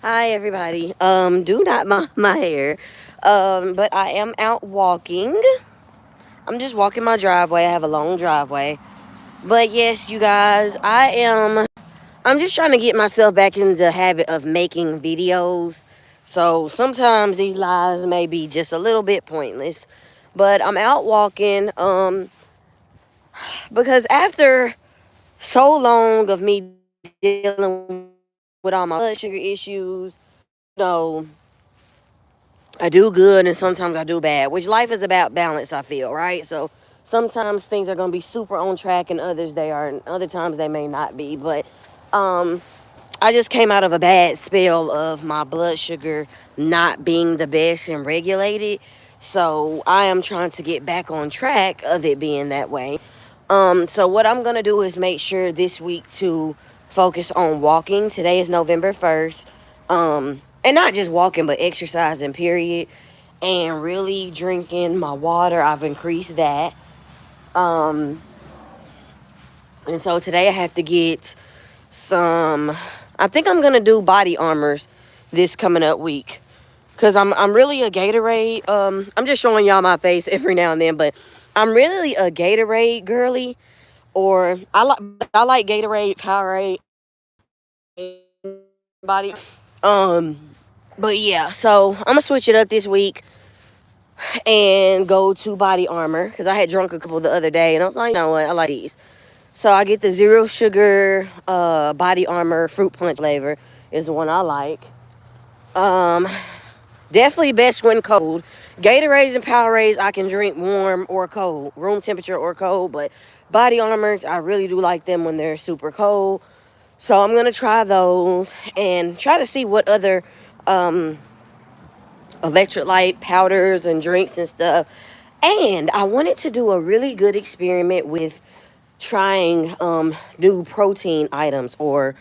Hi everybody. Do not mind my hair. But I am out walking. I'm just walking my driveway. I have a long driveway. But yes, you guys, I'm just trying to get myself back in the habit of making videos. So sometimes these lives may be just a little bit pointless. But I'm out walking, because after so long of me dealing with all my blood sugar issues, you know, I do good and sometimes I do bad, which life is about balance, I feel, right? So sometimes things are going to be super on track and others they are, and other times they may not be. But um, I just came out of a bad spell of my blood sugar not being the best and regulated. So I am trying to get back on track of it being that way. So what I'm going to do is make sure this week to focus on walking. Today is November 1st. And not just walking, but exercising, period. And really drinking my water. I've increased that. Um, and so today I have to get some. I think I'm gonna do body armors this coming up week, cause I'm really a Gatorade. I'm just showing y'all my face every now and then, but I'm really a Gatorade girly. Or I like Gatorade, Powerade, body. Um, but yeah, so I'm gonna switch it up this week and go to Body Armor because I had drunk a couple the other day and I was like, you know what, I like these. So I get the zero sugar Body Armor fruit punch flavor is the one I like. Um, Definitely best when cold. Gatorades and Powerades I can drink warm or cold, room temperature or cold, but Body Armors I really do like them when they're super cold. So I'm gonna try those and try to see what other um, electrolyte powders and drinks and stuff. And I wanted to do a really good experiment with trying new protein items or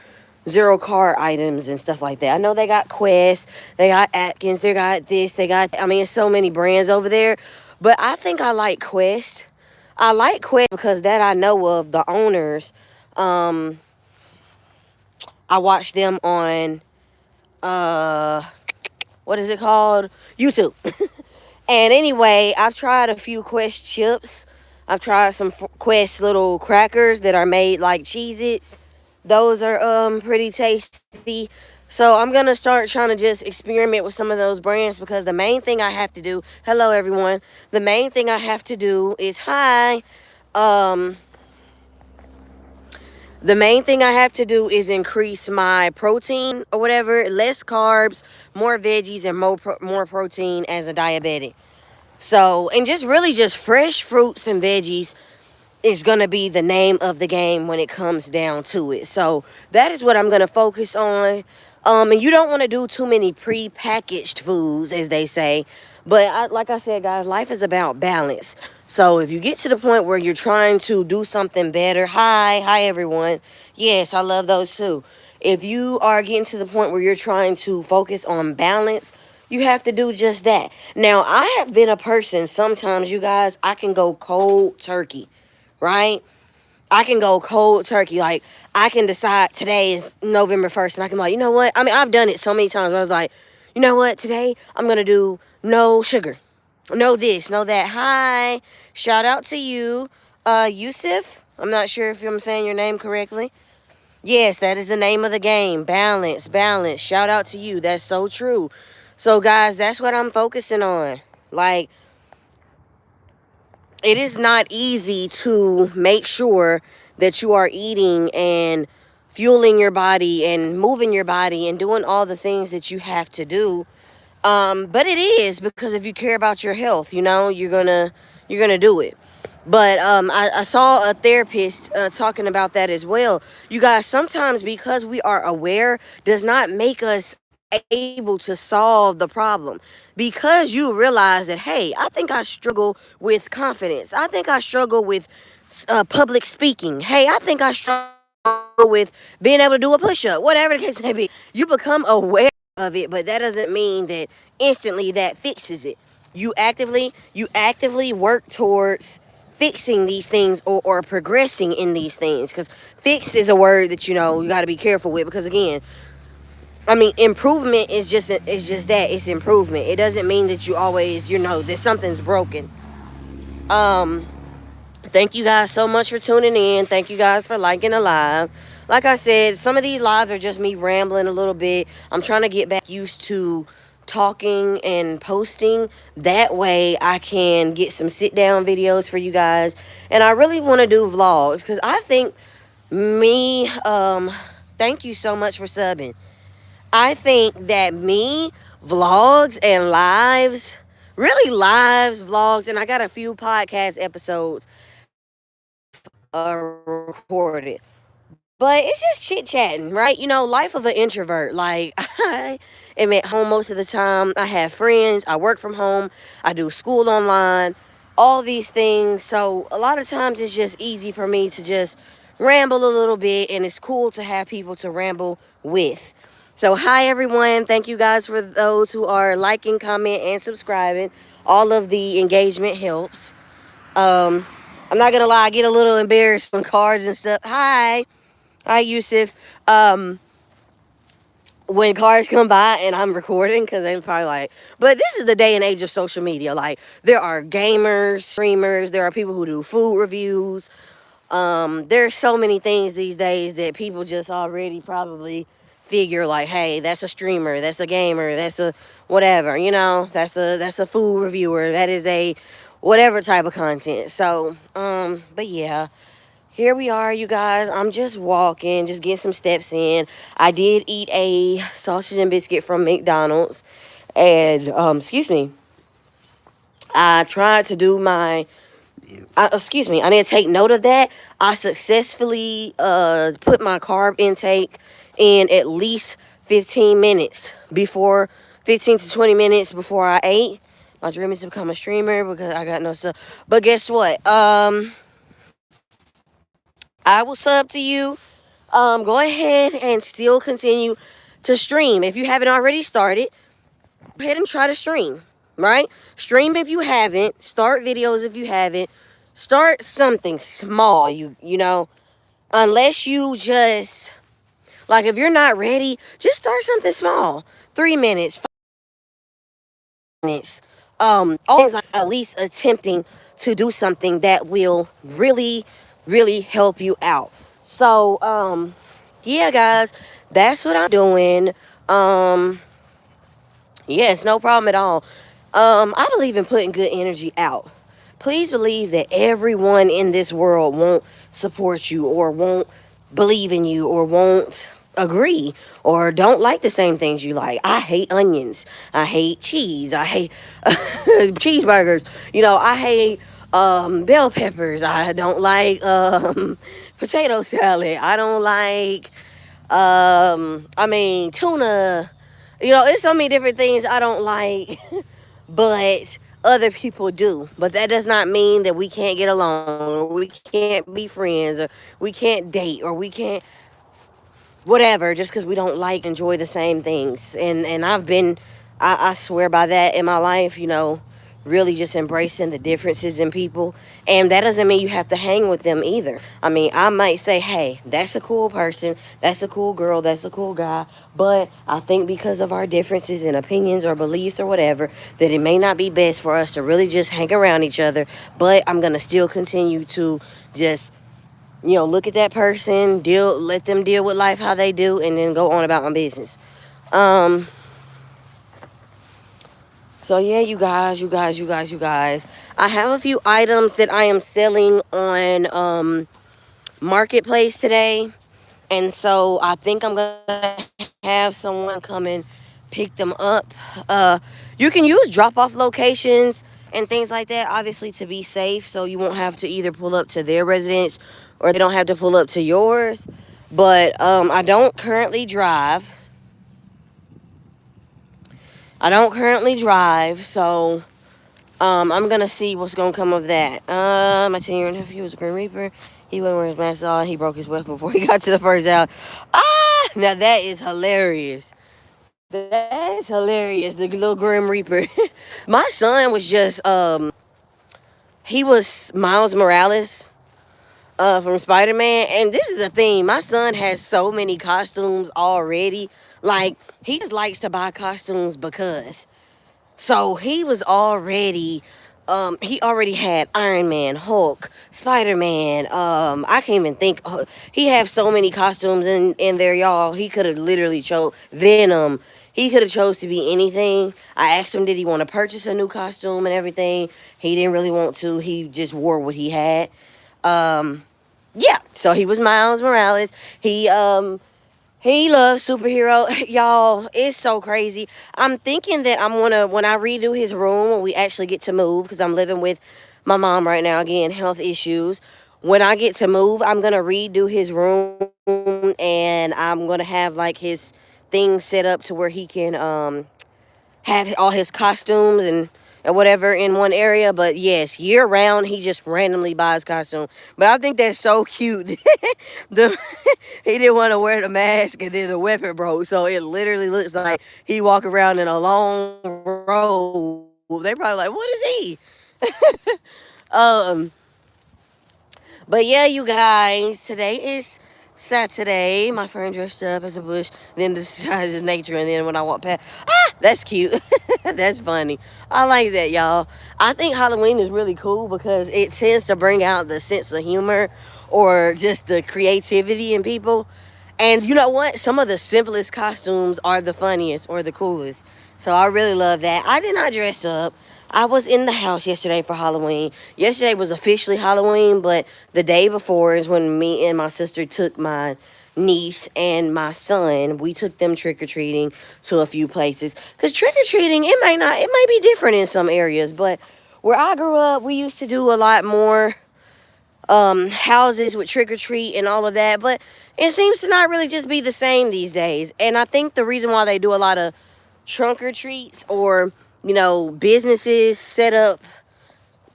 zero carb items and stuff like that. I know they got Quest, they got Atkins, they got this, they got, I mean, so many brands over there. But I think I like Quest. I like Quest because that I know of the owners. Um, I watched them on uh what is it called? YouTube. And anyway, I've tried a few Quest chips. I've tried some Quest little crackers that are made like Cheez-Its. Those are pretty tasty. So I'm gonna start trying to just experiment with some of those brands because the main thing I have to do, hello everyone. The main thing I have to do is um the main thing I have to do is increase my protein or whatever, less carbs, more veggies, and more protein as a diabetic. So, and just really just fresh fruits and veggies is going to be the name of the game when it comes down to it. So, that is what I'm going to focus on. And you don't want to do too many pre-packaged foods, as they say. But like I said, guys, life is about balance. So if you get to the point where you're trying to do something better, hi everyone. Yes, I love those too. If you are getting to the point where you're trying to focus on balance, you have to do just that. Now, I have been a person, sometimes, you guys, I can go cold turkey, right? I can go cold turkey. Like, I can decide today is November 1st, and I can be like, you know what? I mean, I've done it so many times where I was like, you know what? Today, I'm going to do no sugar. No this, no that. Hi. Shout out to you, Yusuf. I'm not sure if I'm saying your name correctly. Yes, that is the name of the game. Balance, balance. Shout out to you. That's so true. So, guys, that's what I'm focusing on. Like, it is not easy to make sure that you are eating and fueling your body and moving your body and doing all the things that you have to do. But it is because if you care about your health, you're gonna do it. But I saw a therapist talking about that as well. You guys, sometimes because we are aware does not make us able to solve the problem. Because you realize that, hey, I think I struggle with confidence. I think I struggle with public speaking. Hey, I think I struggle with being able to do a push-up. Whatever the case may be, you become aware of it, but that doesn't mean that instantly that fixes it. You actively work towards fixing these things or progressing in these things, because fix is a word that you got to be careful with, because again, I mean, improvement is just that, it's improvement. It doesn't mean that you always, that something's broken. Um, Thank you guys so much for tuning in. Thank you guys for liking the live. Like I said, some of these lives are just me rambling a little bit. I'm trying to get back used to talking and posting. That way I can get some sit down videos for you guys. And I really want to do vlogs because I think thank you so much for subbing. I think that vlogs and lives, really lives, vlogs, and I got a few podcast episodes recorded. But it's just chit chatting, right? Life of an introvert. Like, I am at home most of the time. I have friends. I work from home. I do school online. All these things. So, a lot of times it's just easy for me to just ramble a little bit. And it's cool to have people to ramble with. So, hi, everyone. Thank you guys for those who are liking, comment, and subscribing. All of the engagement helps. Um, I'm not gonna lie, I get a little embarrassed on cars and stuff. Hi, Yusuf. Um, when cars come by and I'm recording, because they probably like, but this is the day and age of social media. Like, there are gamers, streamers, there are people who do food reviews. There's so many things these days that people just already probably figure like, hey, that's a streamer, that's a gamer, that's a whatever, that's a food reviewer, that is a whatever type of content. So, but yeah, here we are, you guys. I'm just walking, just getting some steps in. I did eat a sausage and biscuit from McDonald's, and excuse me, I tried to do I need to take note of that. I successfully put my carb intake in at least 15 minutes before 15 to 20 minutes before I ate. My dream is to become a streamer because I got no stuff. But guess what? I will sub to you. Go ahead and still continue to stream. If you haven't already started, go ahead and try to stream, right? Stream if you haven't. Start videos if you haven't. Start something small, you know. Unless you just, like, if you're not ready, just start something small. 3 minutes, 5 minutes. Always like at least attempting to do something that will really, really help you out. So, yeah, guys, that's what I'm doing. Um, Yes, no problem at all. I believe in putting good energy out. Please believe that everyone in this world won't support you or won't believe in you or won't agree or don't like the same things you like. I hate onions. I hate cheese. I hate cheeseburgers. I hate bell peppers. I don't like potato salad. I don't like tuna. There's so many different things I don't like, but other people do. But that does not mean that we can't get along, or we can't be friends, or we can't date, or we can't whatever, just because we don't enjoy the same things. And I swear by that in my life, really just embracing the differences in people. And that doesn't mean you have to hang with them either. I mean, I might say, hey, that's a cool person, that's a cool girl, that's a cool guy, but I think because of our differences in opinions or beliefs or whatever, that it may not be best for us to really just hang around each other. But I'm gonna still continue to just look at that person, let them deal with life how they do, and then go on about my business. Um, so yeah, you guys. I have a few items that I am selling on Marketplace today, and so I think I'm gonna have someone come and pick them up. You can use drop-off locations and things like that, obviously, to be safe, so you won't have to either pull up to their residence or they don't have to pull up to yours. But I don't currently drive. So I'm gonna see what's gonna come of that. My 10-year nephew was a Grim Reaper. He wouldn't wear his mask at all. He broke his weapon before he got to the first out. Now that is hilarious. That is hilarious. The little Grim Reaper. My son was just he was Miles Morales from Spider-Man, and this is the thing. My son has so many costumes already. Like, he just likes to buy costumes because. So he already had Iron Man, Hulk, Spider Man. I can't even think. He have so many costumes in there, y'all. He could have literally chose Venom. He could have chose to be anything. I asked him, did he want to purchase a new costume and everything? He didn't really want to. He just wore what he had. Um, yeah. So he was Miles Morales. He loves superhero. Y'all, it's so crazy. I'm thinking that I'm gonna, when I redo his room, when we actually get to move, because I'm living with my mom right now, again, health issues. When I get to move, I'm gonna redo his room, and I'm gonna have like his thing set up to where he can have all his costumes and whatever in one area. But yes, year round he just randomly buys costume. But I think that's so cute. the He didn't want to wear the mask and then the weapon broke, so it literally looks like he walk around in a long robe. They probably like, what is he? um but yeah, you guys, today is Saturday. My friend dressed up as a bush, then disguised as nature, and then when I walked past, that's cute. That's funny. I like that, y'all. I think Halloween is really cool because it tends to bring out the sense of humor or just the creativity in people. And you know what? Some of the simplest costumes are the funniest or the coolest. So I really love that. I did not dress up. I was in the house yesterday for Halloween. Yesterday was officially Halloween, but the day before is when me and my sister took my niece and my son. We took them trick or treating to a few places. Cause trick or treating, it might be different in some areas, but where I grew up, we used to do a lot more houses with trick or treat and all of that, but it seems to not really just be the same these days. And I think the reason why they do a lot of trunk or treats or businesses set up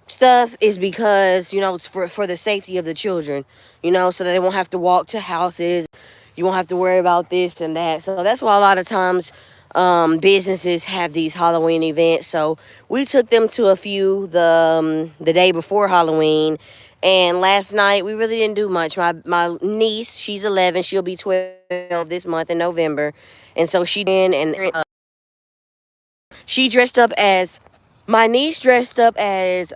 stuff is because it's for the safety of the children, so that they won't have to walk to houses. You won't have to worry about this and that. So that's why a lot of times businesses have these Halloween events. So we took them to a few the day before Halloween. And last night we really didn't do much. My niece, she's 11, she'll be 12 this month in November, and so she did and she dressed up as my niece dressed up as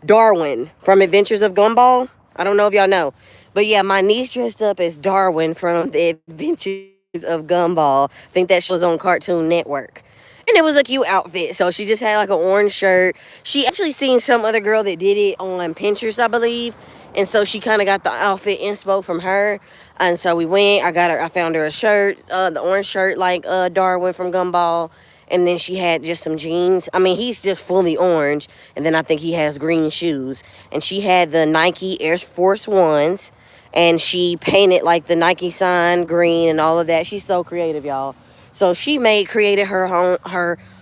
Darwin from Adventures of Gumball. I don't know if y'all know. But yeah, my niece dressed up as Darwin from the Adventures of Gumball. I think that show was on Cartoon Network. And it was a cute outfit. So she just had like an orange shirt. She actually seen some other girl that did it on Pinterest, I believe. And so she kind of got the outfit inspo from her. And so we went. I found her a shirt, the orange shirt like Darwin from Gumball. And then she had just some jeans. I mean, he's just fully orange. And then I think he has green shoes. And she had the Nike Air Force Ones. And she painted like the Nike sign green and all of that. She's so creative, y'all. So she created her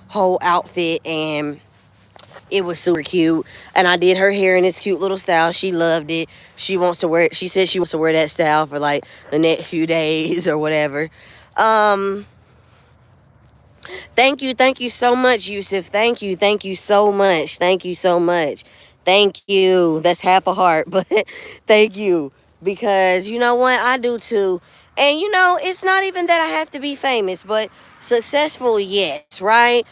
whole outfit, and it was super cute. And I did her hair in this cute little style. She loved it. She wants to wear it. She said she wants to wear that style for like the next few days or whatever. Um, Thank you so much, Yusuf. Thank you so much. Thank you so much. Thank you. That's half a heart, but thank you. Because you know what? I do too. And it's not even that I have to be famous, but successful, yes, right?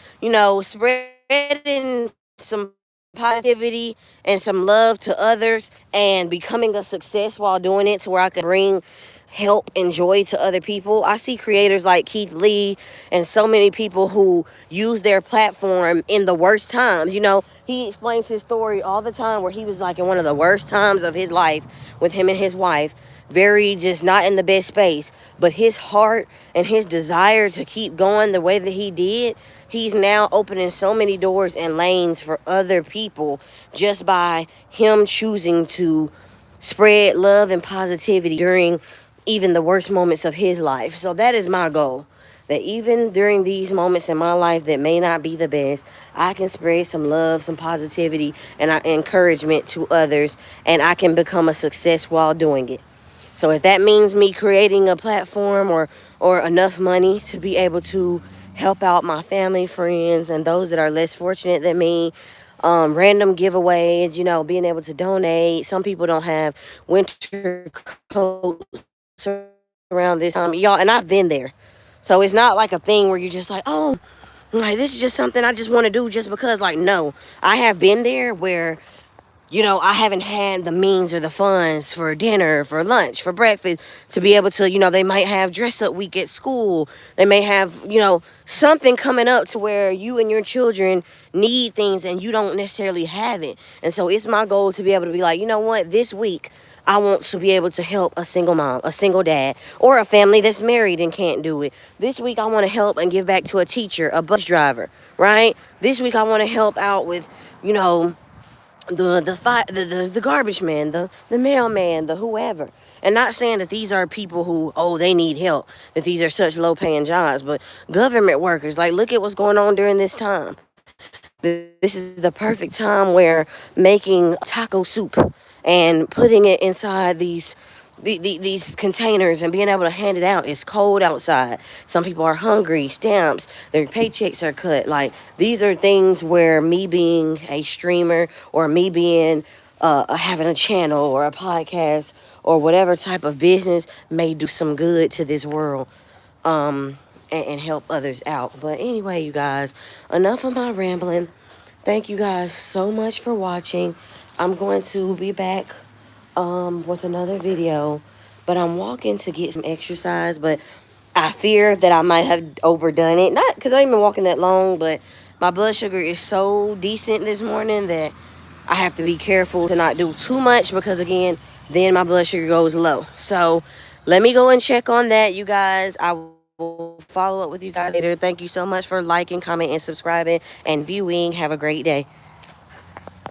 Spreading some positivity and some love to others and becoming a success while doing it to where I could bring help and joy to other people. I see creators like Keith Lee and so many people who use their platform in the worst times. He explains his story all the time where he was like in one of the worst times of his life with him and his wife, very just not in the best space. But his heart and his desire to keep going the way that he did, he's now opening so many doors and lanes for other people just by him choosing to spread love and positivity during even the worst moments of his life. So that is my goal. That even during these moments in my life that may not be the best, I can spread some love, some positivity, and encouragement to others, and I can become a success while doing it. So if that means me creating a platform or enough money to be able to help out my family, friends, and those that are less fortunate than me, random giveaways, being able to donate. Some people don't have winter coats or around this time, y'all, and I've been there. So it's not like a thing where you're just like, oh, like this is just something I just want to do just because. Like, no, I have been there where I haven't had the means or the funds for dinner, for lunch, for breakfast to be able to, they might have dress up week at school. They may have, something coming up to where you and your children need things and you don't necessarily have it. And so it's my goal to be able to be like, you know what, this week I want to be able to help a single mom, a single dad, or a family that's married and can't do it. This week I want to help and give back to a teacher, a bus driver, right? This week I want to help out with, you know, the garbage man, the mailman, the whoever. And not saying that these are people who, they need help, that these are such low paying jobs, but government workers, like, look at what's going on during this time. This is the perfect time where making taco soup and putting it inside these containers and being able to hand it out. It's cold outside. Some people are hungry, stamps, their paychecks are cut. Like, these are things where me being a streamer or me being having a channel or a podcast or whatever type of business may do some good to this world. And help others out. But anyway, you guys, enough of my rambling. Thank you guys so much for watching. I'm going to be back with another video, but I'm walking to get some exercise, but I fear that I might have overdone it. Not because I ain't been walking that long, but my blood sugar is so decent this morning that I have to be careful to not do too much because, again, then my blood sugar goes low. So let me go and check on that, you guys. I will follow up with you guys later. Thank you so much for liking, commenting, and subscribing and viewing. Have a great day.